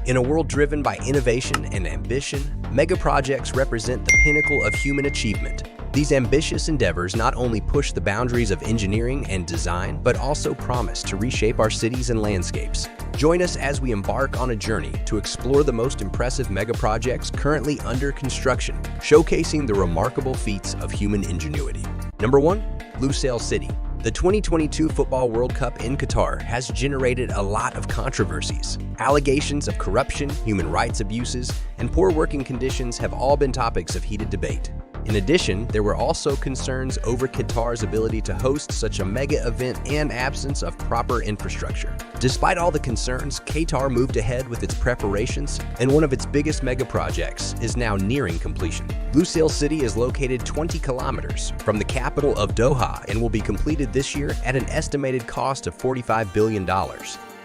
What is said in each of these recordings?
In a world driven by innovation and ambition, megaprojects represent the pinnacle of human achievement. These ambitious endeavors not only push the boundaries of engineering and design, but also promise to reshape our cities and landscapes. Join us as we embark on a journey to explore the most impressive megaprojects currently under construction, showcasing the remarkable feats of human ingenuity. Number 1. Lale City. The 2022 Football World Cup in Qatar has generated a lot of controversies. Allegations of corruption, human rights abuses, and poor working conditions have all been topics of heated debate. In addition, there were also concerns over Qatar's ability to host such a mega event and absence of proper infrastructure. Despite all the concerns, Qatar moved ahead with its preparations, and one of its biggest mega projects is now nearing completion. Lale City is located 20 kilometers from the capital of Doha and will be completed this year at an estimated cost of $45 billion.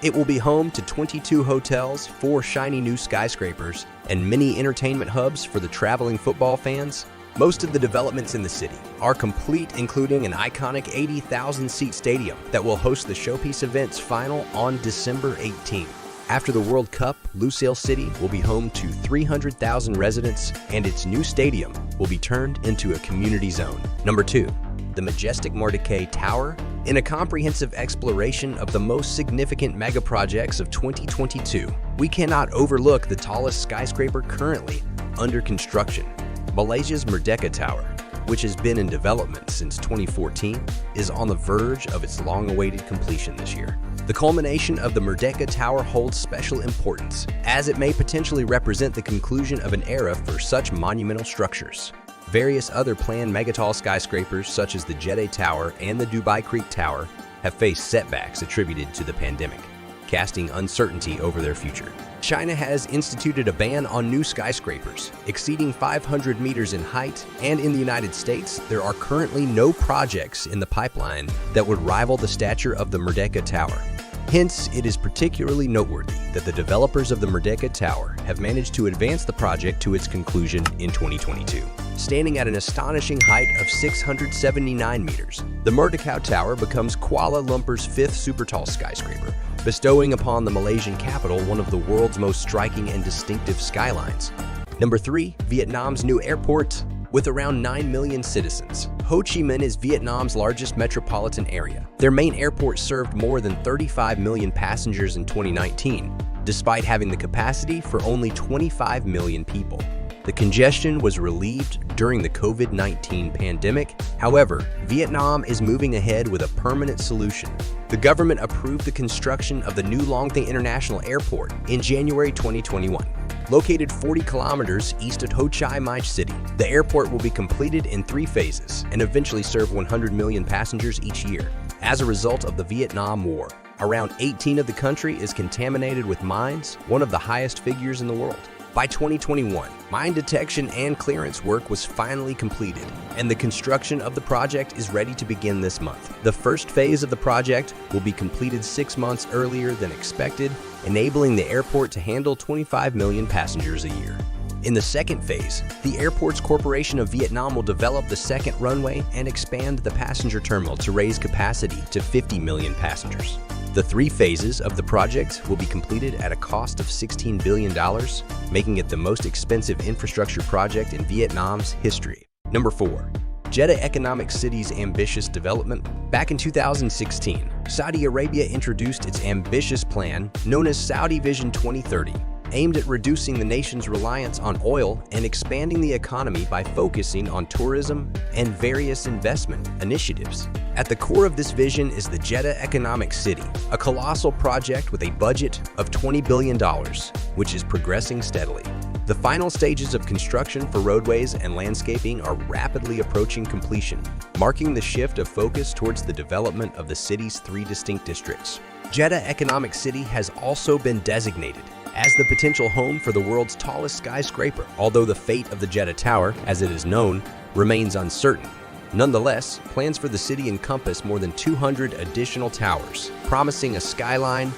It will be home to 22 hotels, 4 shiny new skyscrapers, and many entertainment hubs for the traveling football fans. Most of the developments in the city are complete, including an iconic 80,000-seat stadium that will host the Showpiece Events final on December 18. After the World Cup, Lale City will be home to 300,000 residents, and its new stadium will be turned into a community zone. Number 2. The Majestic Moray Tower. In a comprehensive exploration of the most significant megaprojects of 2022, we cannot overlook the tallest skyscraper currently under construction. Malaysia's Merdeka Tower, which has been in development since 2014, is on the verge of its long-awaited completion this year. The culmination of the Merdeka Tower holds special importance, as it may potentially represent the conclusion of an era for such monumental structures. Various other planned megatall skyscrapers, such as the Jeddah Tower and the Dubai Creek Tower, have faced setbacks attributed to the pandemic, casting uncertainty over their future. China has instituted a ban on new skyscrapers exceeding 500 meters in height, and in the United States, there are currently no projects in the pipeline that would rival the stature of the Merdeka Tower. Hence, it is particularly noteworthy that the developers of the Merdeka Tower have managed to advance the project to its conclusion in 2022. Standing at an astonishing height of 679 meters, the Merdeka Tower becomes Kuala Lumpur's 5th super tall skyscraper, bestowing upon the Malaysian capital one of the world's most striking and distinctive skylines. Number 3. Vietnam's new airport. With around 9 million citizens, Ho Chi Minh is Vietnam's largest metropolitan area. Their main airport served more than 35 million passengers in 2019, despite having the capacity for only 25 million people. The congestion was relieved during the COVID-19 pandemic. However, Vietnam is moving ahead with a permanent solution. The government approved the construction of the new Long Thi International Airport in January 2021. Located 40 kilometers east of Ho Chi Minh City, the airport will be completed in 3 phases and eventually serve 100 million passengers each year. As a result of the Vietnam War, around 18 of the country is contaminated with mines, one of the highest figures in the world. By 2021, mine detection and clearance work was finally completed, and the construction of the project is ready to begin this month. The first phase of the project will be completed 6 months earlier than expected, enabling the airport to handle 25 million passengers a year. In the second phase, the Airports Corporation of Vietnam will develop the second runway and expand the passenger terminal to raise capacity to 50 million passengers. The 3 phases of the project will be completed at a cost of $16 billion, making it the most expensive infrastructure project in Vietnam's history. Number 4. Jeddah Economic City's ambitious development. Back in 2016, Saudi Arabia introduced its ambitious plan known as Saudi Vision 2030, aimed at reducing the nation's reliance on oil and expanding the economy by focusing on tourism and various investment initiatives. At the core of this vision is the Jeddah Economic City, a colossal project with a budget of $20 billion, which is progressing steadily. The final stages of construction for roadways and landscaping are rapidly approaching completion, marking the shift of focus towards the development of the city's 3 distinct districts. Jeddah Economic City has also been designated as the potential home for the world's tallest skyscraper, although the fate of the Jeddah Tower, as it is known, remains uncertain. Nonetheless, plans for the city encompass more than 200 additional towers, promising a skyline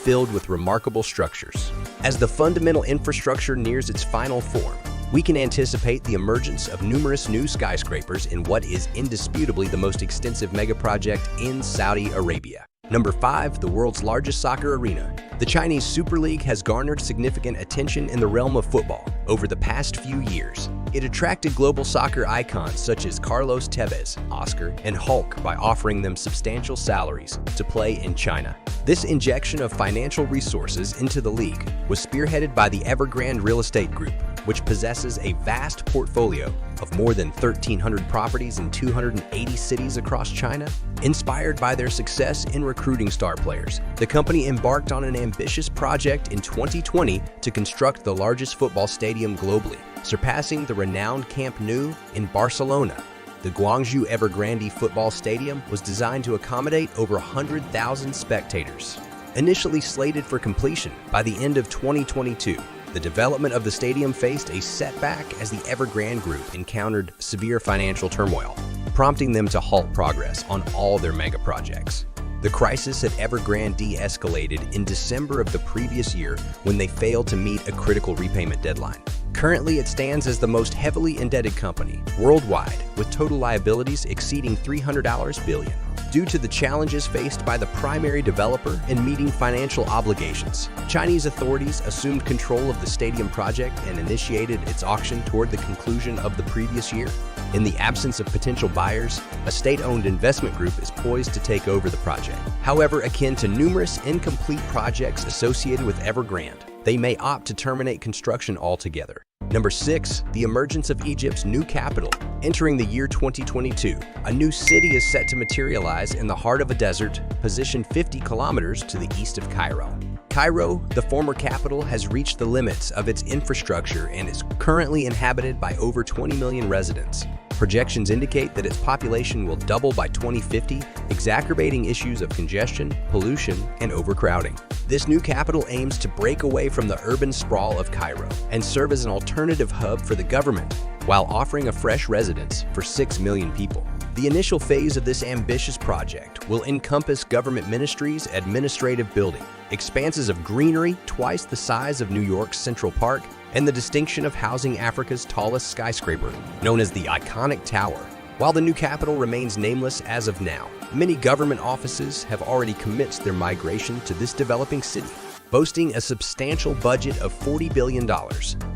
filled with remarkable structures. As the fundamental infrastructure nears its final form, we can anticipate the emergence of numerous new skyscrapers in what is indisputably the most extensive megaproject in Saudi Arabia. Number 5. The world's largest soccer arena. The Chinese Super League has garnered significant attention in the realm of football over the past few years. It attracted global soccer icons such as Carlos Tevez, Oscar, and Hulk by offering them substantial salaries to play in China. This injection of financial resources into the league was spearheaded by the Evergrande Real Estate Group, which possesses a vast portfolio of more than 1,300 properties in 280 cities across China. Inspired by their success in recruiting star players, the company embarked on an ambitious project in 2020 to construct the largest football stadium globally, surpassing the renowned Camp Nou in Barcelona. The Guangzhou Evergrande Football Stadium was designed to accommodate over 100,000 spectators. Initially slated for completion by the end of 2022, the development of the stadium faced a setback as the Evergrande Group encountered severe financial turmoil, prompting them to halt progress on all their mega projects. The crisis at Evergrande de-escalated in December of the previous year when they failed to meet a critical repayment deadline. Currently, it stands as the most heavily indebted company worldwide, with total liabilities exceeding $300 billion. Due to the challenges faced by the primary developer in meeting financial obligations, Chinese authorities assumed control of the stadium project and initiated its auction toward the conclusion of the previous year. In the absence of potential buyers, a state-owned investment group is poised to take over the project. However, akin to numerous incomplete projects associated with Evergrande, they may opt to terminate construction altogether. Number 6. The emergence of Egypt's new capital. Entering the year 2022, a new city is set to materialize in the heart of a desert, positioned 50 kilometers to the east of Cairo. Cairo, the former capital, has reached the limits of its infrastructure and is currently inhabited by over 20 million residents. Projections indicate that its population will double by 2050, exacerbating issues of congestion, pollution, and overcrowding. This new capital aims to break away from the urban sprawl of Cairo and serve as an alternative hub for the government, while offering a fresh residence for 6 million people. The initial phase of this ambitious project will encompass government ministries, administrative building, expanses of greenery twice the size of New York's Central Park, and the distinction of housing Africa's tallest skyscraper, known as the iconic tower. While the new capital remains nameless as of now, many government offices have already commenced their migration to this developing city. Boasting a substantial budget of $40 billion,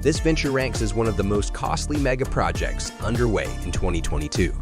this venture ranks as one of the most costly mega projects underway in 2022.